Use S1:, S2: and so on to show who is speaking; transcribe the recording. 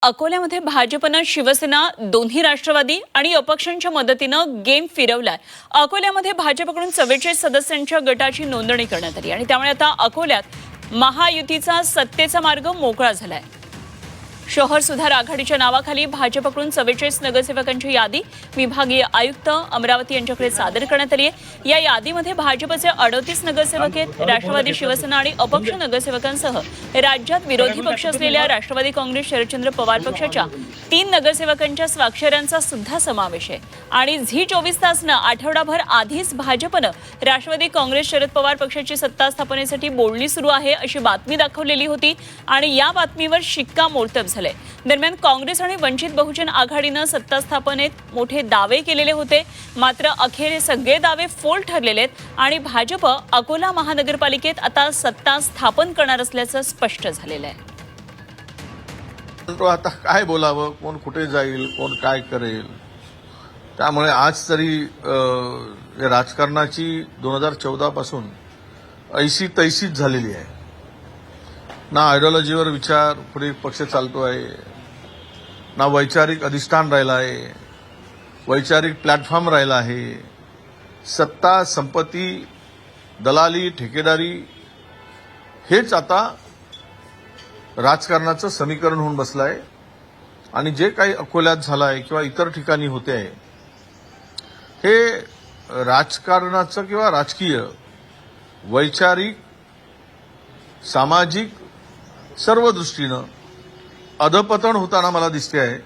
S1: अकोल्यामध्ये भाजपनं शिवसेना दोन्ही राष्ट्रवादी आणि अपक्षांच्या मदतीनं गेम फिरवलाय। अकोल्यामध्ये भाजपकडून 44 सदस्यांच्या गटाची नोंदणी करण्यात आली आणि त्यामुळे आता अकोल्यात महायुतीचा सत्तेचा मार्ग मोकळा झालाय। शहर सुधार आघाडीच्या नावाखाली भाजपकडून 44 नगरसेवकांची यादी विभागीय आयुक्त अमरावती यांच्याकडे सादर करण्यात आली आहे। या यादीमध्ये भाजपचे 38 नगरसेवक आहेत। राष्ट्रवादी, शिवसेना आणि अपक्ष नगरसेवकांसह राज्यात विरोधी पक्ष असलेल्या राष्ट्रवादी काँग्रेस, शरदचंद्र पवार पक्षाच्या 3 नगरसेवकांच्या स्वाक्षऱ्यांचा सुद्धा समावेश आहे। आणि झी 24 तासनं आठवडाभर आधीच भाजपनं राष्ट्रवादी काँग्रेस, शरद पवार पक्षाची सत्ता स्थापनेसाठी बोलणी सुरू आहे अशी बातमी दाखवलेली होती आणि या बातमीवर शिक्कामोर्तब झाले। दरम्यान काँग्रेस आणि वंचित बहुजन आघाडीनं सत्ता स्थापनेत मोठे दावे केलेले होते, मात्र अखेर हे सगळे दावे फोल ठरलेले आहेत आणि भाजप अकोला महानगरपालिकेत आता सत्ता स्थापन करणार असल्याचं स्पष्ट झालेलं आहे।
S2: तो आता काय बोलावं, कोण कुठे जाईल, कोण काय करेल, त्यामुळे आज तरी राजकारणाची 2014 पासून ऐशी तैशीच झालेली आहे। ना आयडियोलॉजीवर विचार पुढे पक्ष चालतो आहे, ना वैचारिक अधिष्ठान राहिला आहे, वैचारिक प्लॅटफॉर्म राहिला आहे। सत्ता, संपत्ती, दलाली, ठेकेदारी हेच आता राजकारणाचं समीकरण होऊन बसलं आहे आणि जे काही अकोल्यात झालं आहे किंवा इतर ठिकाणी होते आहे हे राजकारणाचं किंवा राजकीय, वैचारिक, सामाजिक सर्व दृष्टीनं अधपतन होताना मला दिसते आहे।